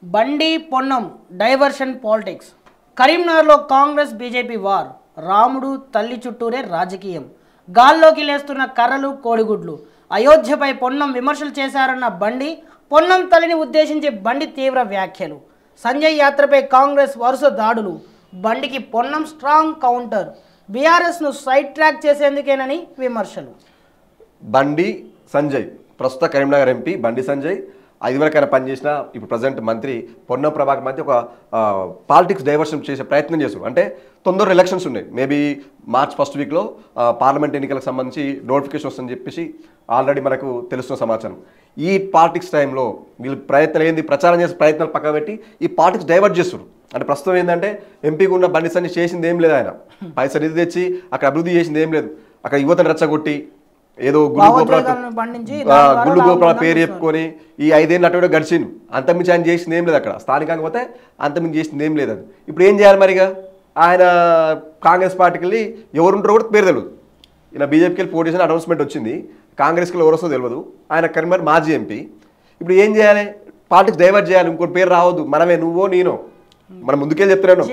బండి Ponnam diversion politics. కరీంనగర్లో Congress BJP war. రాముడు తల్లి చుట్టూరే రాజకీయం. గాల్లోకి లేస్తున్న కర్రలు కోడిగుడ్లు. అయోధ్యపై పొన్నం విమర్శలు చేశారన్న బండి, పొన్నం తల్లిని ఉద్దేశించి బండి తీవ్ర వ్యాఖ్యలు. సంజయ్ యాత్రపై కాంగ్రెస్ వరుస దాడులు. బండికి పొన్నం స్ట్రాంగ్ కౌంటర్. బీఆర్ఎస్ను సైడ్ ట్రాక్ చేసేందుకేనని విమర్శలు. బండి సంజయ్ ప్రస్తుత కరీంనగర్ ఎంపీ బండి సంజయ్ ఇదివరకైనా పనిచేసిన ఇప్పుడు ప్రజెంట్ మంత్రి పొన్నం ప్రభాకర్ మధ్య ఒక పాలిటిక్స్ డైవర్షన్ చేసే ప్రయత్నం చేస్తారు. అంటే తొందరలో ఎలక్షన్స్ ఉన్నాయి, మేబీ మార్చ్ ఫస్ట్ వీక్లో పార్లమెంట్ ఎన్నికలకు సంబంధించి నోటిఫికేషన్ వస్తుందని చెప్పేసి ఆల్రెడీ మనకు తెలుస్తున్న సమాచారం. ఈ పాలిటిక్స్ టైంలో వీళ్ళు ప్రయత్నం ఏంది, ప్రచారం చేసే ప్రయత్నాలు పక్కన పెట్టి ఈ పాలిటిక్స్ డైవర్ట్ చేస్తారు. అంటే ప్రస్తుతం ఏంటంటే ఎంపీకి ఉన్న బండి సంజయ్ చేసింది ఏం లేదు, ఆయన పైసలు ఇది తెచ్చి అక్కడ అభివృద్ధి చేసింది ఏం లేదు. అక్కడ యువతను రెచ్చగొట్టి ఏదో గుళ్ళు గోపురాల పేరు చెప్పుకొని ఈ 5 ఏళ్ళు అటు గడిచిండు. అంతమించి ఆయన చేసింది ఏం లేదు, అక్కడ స్థానికంగా పోతే అంతమించి చేసింది ఏం లేదు. అది ఇప్పుడు ఏం చేయాలి మరిగా? ఆయన కాంగ్రెస్ పార్టీకి వెళ్ళి ఎవరుంటారో కూడా పేరు తెలియదు. ఈయన బీజేపీకి వెళ్ళి పోటీ చేసిన అనౌన్స్మెంట్ వచ్చింది, కాంగ్రెస్కి ఎవరు వస్తుందో తెలియదు. ఆయన కరీంనగర్ మాజీ ఎంపీ. ఇప్పుడు ఏం చేయాలి? పార్టీకి డైవర్ట్ చేయాలి, ఇంకోటి పేరు రావద్దు, మనమే నువ్వో నేనో. మనం ముందుకెళ్ళి చెప్తున్నాను,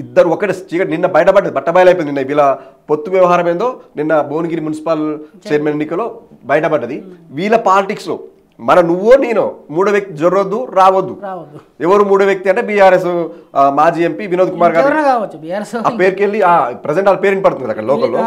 ఇద్దరు ఒకటే చీకటి. నిన్న బయటపడ్డది, బట్టబయలైపోయింది. నిన్న వీళ్ళ పొత్తు వ్యవహారం ఏందో నిన్న భువనగిరి మున్సిపల్ చైర్మన్ ఎన్నికలో బయటపడ్డది. వీళ్ళ పాలిటిక్స్లో మన నువ్వో నేనో మూడో వ్యక్తి జరగొద్దు, రావద్దు. ఎవరు మూడో వ్యక్తి అంటే బీఆర్ఎస్ మాజీ ఎంపీ వినోద్ కుమార్ గారు. ఆ పేరుకి వెళ్ళి ప్రజెంట్ వాళ్ళ పేరు పడుతుంది అక్కడ లోకల్లో.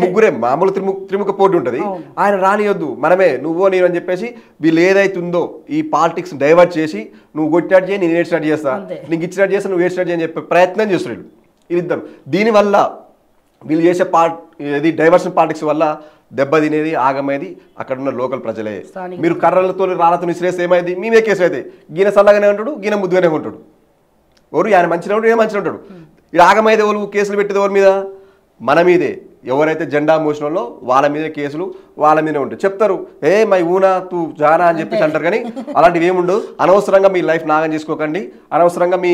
ముగ్గురే మామూలు త్రిముఖ పోటీ ఉంటుంది. ఆయన రానియొద్దు, మనమే నువ్వో నేను అని చెప్పేసి వీళ్ళు ఏదైతుందో ఈ పాలిటిక్స్ డైవర్ట్ చేసి నువ్వు కొట్టినట్టు చేయి, నేను స్టార్ట్ చేస్తా, నీకు ఇచ్చినట్టు చేస్తా, నువ్వు స్టార్ట్ చేయని చెప్పే ప్రయత్నం చేస్తారు వీళ్ళిద్దరు. దీనివల్ల వీళ్ళు చేసే ఇది డైవర్షన్ పాలిటిక్స్ వల్ల దెబ్బతినేది ఆగమేది అక్కడ ఉన్న లోకల్ ప్రజలే. మీరు కర్రలతో రాళ్ళతో విసిరేస్తే ఏమైంది? మేమే కేసు అయితే గీన సల్లగానే ఉంటాడు, గీన ముద్దుగానే ఉంటాడు. ఎవరు ఆయన మంచిగా ఉంటాడు, ఏ మంచిగా ఉంటాడు. ఇది ఆగమైతే ఎవరు కేసులు పెట్టేది ఎవరి మీద? మన మీదే. ఎవరైతే జెండా మోసిన వాళ్ళో వాళ్ళ మీదే కేసులు, వాళ్ళ మీదే ఉంటాయి. చెప్తారు ఏ మై ఊనా తూ జానా అని చెప్పేసి అంటారు, కానీ అలాంటివి ఏముండవు. అనవసరంగా మీ లైఫ్ నాగం చేసుకోకండి, అనవసరంగా మీ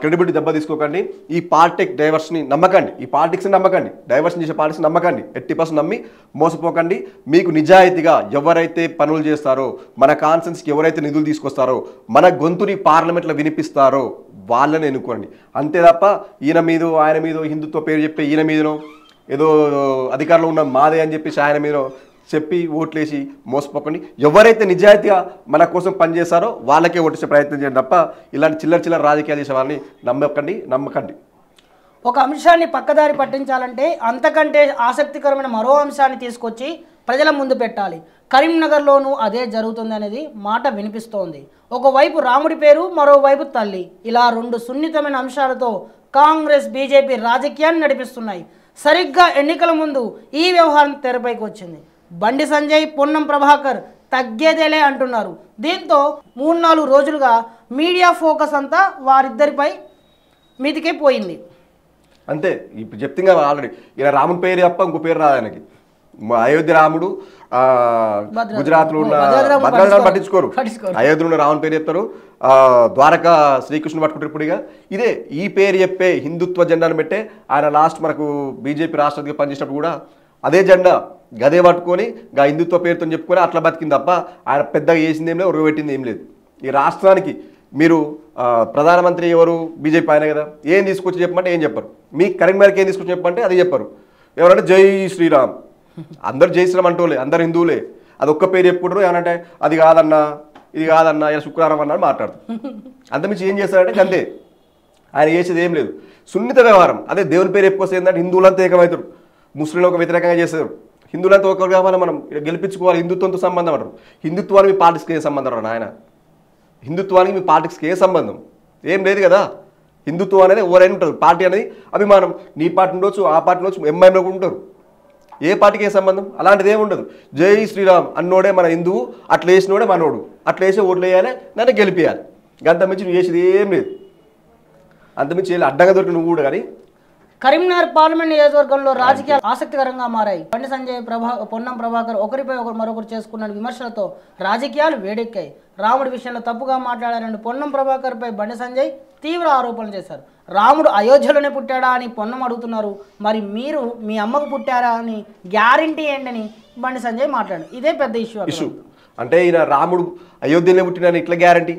క్రెడిబిలిటీ దెబ్బ తీసుకోకండి. ఈ పాలిటిక్స్ డైవర్స్ని నమ్మకండి, ఈ పాలిటిక్స్ని నమ్మకండి, డైవర్షన్ చేసే పాలిటిక్స్ నమ్మకండి. 80% నమ్మి మోసపోకండి. మీకు నిజాయితీగా ఎవరైతే పనులు చేస్తారో, మన కాన్సెన్స్కి ఎవరైతే నిధులు తీసుకొస్తారో, మన గొంతుని పార్లమెంట్లో వినిపిస్తారో వాళ్ళని ఎన్నుకోండి. అంతే తప్ప ఈయన మీద ఆయన మీద హిందుత్వ పేరు చెప్పే ఈయన మీదనో ఏదో అధికారంలో ఉన్న మాదే అని చెప్పేసి ఆయన మీద చెప్పి ఓట్లేసి మోసపోకండి. ఎవరైతే నిజాయితీగా మన కోసం పనిచేస్తారో వాళ్ళకే ఓటేసే ప్రయత్నం చేయండి తప్ప ఇలాంటి చిల్లర రాజకీయాలు చేసే వాళ్ళని నమ్మకండి. ఒక అంశాన్ని పక్కదారి పట్టించాలంటే అంతకంటే ఆసక్తికరమైన మరో అంశాన్ని తీసుకొచ్చి ప్రజల ముందు పెట్టాలి. కరీంనగర్లోనూ అదే జరుగుతుంది అనేది మాట వినిపిస్తోంది. ఒకవైపు రాముడి పేరు, మరోవైపు తల్లి, ఇలా 2 సున్నితమైన అంశాలతో కాంగ్రెస్ బీజేపీ రాజకీయాన్ని నడిపిస్తున్నాయి. సరిగ్గా ఎన్నికల ముందు ఈ వ్యవహారం తెరపైకి వచ్చింది. బండి సంజయ్, పొన్నం ప్రభాకర్ తగ్గేదేలే అంటున్నారు. దీంతో 3-4 రోజులుగా మీడియా ఫోకస్ అంతా వారిద్దరిపై మీదికే పోయింది. అంతే. ఇప్పుడు చెప్తే ఆల్రెడీ ఇలా రాముని పేరు తప్ప ఇంకో పేరు రాదు ఆయనకి. అయోధ్య రాముడు, గుజరాత్లో ఉన్న భద్రాద్రి పట్టించుకోరు. అయోధ్యలో ఉన్న రాముని పేరు చెప్తారు, ద్వారకా శ్రీకృష్ణుడు పట్టుకుంటారు. ఇప్పుడు ఇదే ఈ పేరు చెప్పే హిందుత్వ జెండాను పెట్టే ఆయన లాస్ట్ మనకు బీజేపీ రాష్ట్రపతిగా పనిచేసినప్పుడు కూడా అదే జెండా గదే పట్టుకొని హిందుత్వ పేరుతో చెప్పుకొని అట్లా బతికింది తప్ప ఆయన పెద్దగా చేసింది ఏం లేదు, ఒరుగు పెట్టింది ఏం లేదు. ఈ రాష్ట్రానికి మీరు ప్రధానమంత్రి ఎవరు? బీజేపీ ఆయన కదా. ఏం తీసుకొచ్చి చెప్పమంటే ఏం చెప్పరు. మీ కరీంనగర్కి ఏం తీసుకొచ్చి చెప్పమంటే అది చెప్పరు. ఎవరంటే జై శ్రీరామ్, అందరు జై శ్రీరామ్ అంటూలే, అందరు హిందువులే. అది ఒక్క పేరు చెప్పుకుంటారు. ఏమనంటే అది కాదన్నా, ఇది కాదన్నా, ఇలా శుక్రవారం అన్నా మాట్లాడతారు. అంతమించి ఏం చేస్తారంటే అంతే. ఆయన చేసేది ఏం లేదు, సున్నిత వ్యవహారం. అదే దేవుని పేరు చెప్పుకొస్తే ఏంటంటే హిందువులంతా ఏకమవుతారు, ముస్లింలు ఒక వ్యతిరేకంగా చేస్తారు. హిందువులంతా ఒకరు కావాలి, మనం గెలిపించుకోవాలి, హిందుత్వంతో సంబంధం అంటారు. హిందుత్వానికి మీ పార్టీస్కి ఏ సంబంధం రా నాయన? హిందుత్వానికి మీ పార్టీస్కి ఏ సంబంధం? ఏం లేదు కదా. హిందుత్వం అనేది ఎవరైనా ఉంటారు, పార్టీ అనేది అభిమానం. నీ పార్టీ ఉండొచ్చు, ఆ పార్టీ ఉండొచ్చు, ఎంఐఎంలో కూడా ఉంటారు. ఏ పార్టీకి ఏ సంబంధం? అలాంటిది ఏమి ఉండదు. జై శ్రీరామ్ అన్నోడే మన హిందువు, అట్లా వేసినోడే మనోడు, అట్లా వేసే ఓట్లు వేయాలి, నన్ను గెలిపియాలి. అంతమించి నువ్వు చేసేది ఏం లేదు. అంతమించి అడ్డంగా దొరికి నువ్వు కూడా. కానీ కరీంనగర్ పార్లమెంట్ నియోజకవర్గంలో రాజకీయాలు ఆసక్తికరంగా మారాయి. బండి సంజయ్, పొన్నం ప్రభాకర్ ఒకరిపై మరొకరు చేసుకున్న విమర్శలతో రాజకీయాలు వేడెక్కాయి. రాముడి విషయంలో తప్పుగా మాట్లాడారని పొన్నం ప్రభాకర్పై బండి సంజయ్ తీవ్ర ఆరోపణలు చేశారు. రాముడు అయోధ్యలోనే పుట్టాడా అని పొన్నం అడుగుతున్నారు. మరి మీరు మీ అమ్మకు పుట్టారా అని గ్యారంటీ ఏంటని బండి సంజయ్ మాట్లాడారు. ఇదే పెద్ద ఇష్యూ. అంటే ఈయన రాముడు అయోధ్యలోనే పుట్టిన ఇట్లా గ్యారంటీ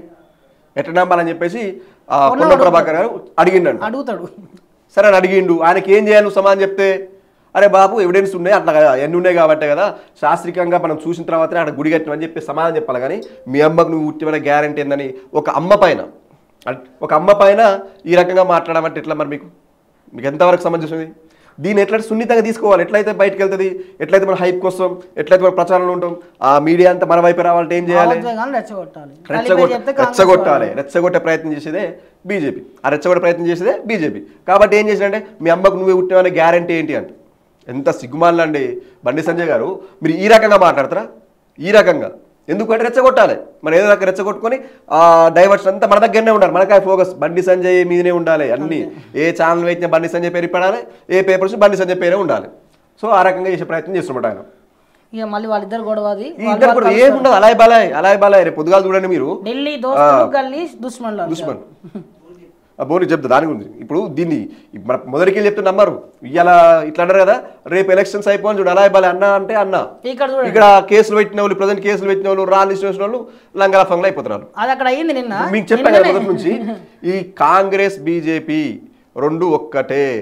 ఎట్లా నమ్మాలని చెప్పేసి పొన్నం ప్రభాకర్ గారు అడిగిండంట. అడుగుతాడు. సరే అని అడిగిండు. ఆయనకి ఏం చేయాలి నువ్వు సమాధానం చెప్తే, అరే బాబు ఎవిడెన్స్ ఉన్నాయి అట్లా ఎన్ని ఉన్నాయి కాబట్టే కదా శాస్త్రీయంగా మనం చూసిన తర్వాతనే అక్కడ గుడి కట్టినని చెప్పి సమాధానం చెప్పాలి. కానీ మీ అమ్మకు నువ్వు ఉట్టిన గ్యారంటీ ఏందని ఒక అమ్మ పైన ఈ రకంగా మాట్లాడమంటే ఎట్లా మరి మీకు ఎంతవరకు సమంజసమే? దీన్ని ఎట్లా సున్నితంగా తీసుకోవాలి, ఎట్లయితే బయటకు వెళ్తుంది, ఎట్లయితే మన హైప్ కోసం, ఎట్లయితే మన ప్రచారంలో ఉంటాం, ఆ మీడియా అంతా మన వైపు రావాలంటే ఏం చేయాలి? రెచ్చగొట్టే ప్రయత్నం చేసేదే బీజేపీ. ఆ రెచ్చగొట్టే ప్రయత్నం చేసేదే బీజేపీ. కాబట్టి ఏం చేసినంటే మీ అమ్మకు నువ్వే పుట్టినవనే గ్యారంటీ ఏంటి అంటే, ఎంత సిగ్గుమాలండి బండి సంజయ్ గారు. మీరు ఈ రకంగా మాట్లాడతారా? ఈ రకంగా ఎందుకంటే రెచ్చగొట్టాలి. మనం ఏదో రకంగా రెచ్చగొట్టుకొని డైవర్షన్ అంతా మన దగ్గరనే ఉండాలి. మనకాయ ఫోకస్ బండి సంజయ్ మీదనే ఉండాలి. అన్ని ఏ ఛానల్ పెట్టినా బండి సంజయ్ పేరు పడాలి, ఏ పేపర్స్ బండి సంజయ్ పేరే ఉండాలి. సో ఆ రకంగా చేసే ప్రయత్నం చేస్తున్నమాట ఆయన. ఇక మళ్ళీ వాళ్ళిద్దరు గొడవది ఏముండదు, అలాయ్ బాలాయ్ రేపు పొద్దుగాలు చూడండి మీరు. ఢిల్లీ దుష్మన్ బోని చెప్తా దాని గురించి. ఇప్పుడు దీన్ని మన మొదటికి చెప్తే నమ్మరు. ఇలా ఇట్లా అన్నారు కదా, రేపు ఎలక్షన్స్ అయిపోయి చూడు అలాయ్ బాలే అన్న అంటే అన్న. ఇక్కడ కేసులు పెట్టిన వాళ్ళు, ప్రజెంట్ కేసులు పెట్టిన వాళ్ళు, లిస్ట్ వేసిన వాళ్ళు లంగల ఫంగ్లు అయిపోతున్నారు. అది అక్కడ అయింది నిన్న. మీకు చెప్పాను కదా మొదటి నుంచి, ఈ కాంగ్రెస్ బీజేపీ రెండు ఒక్కటే.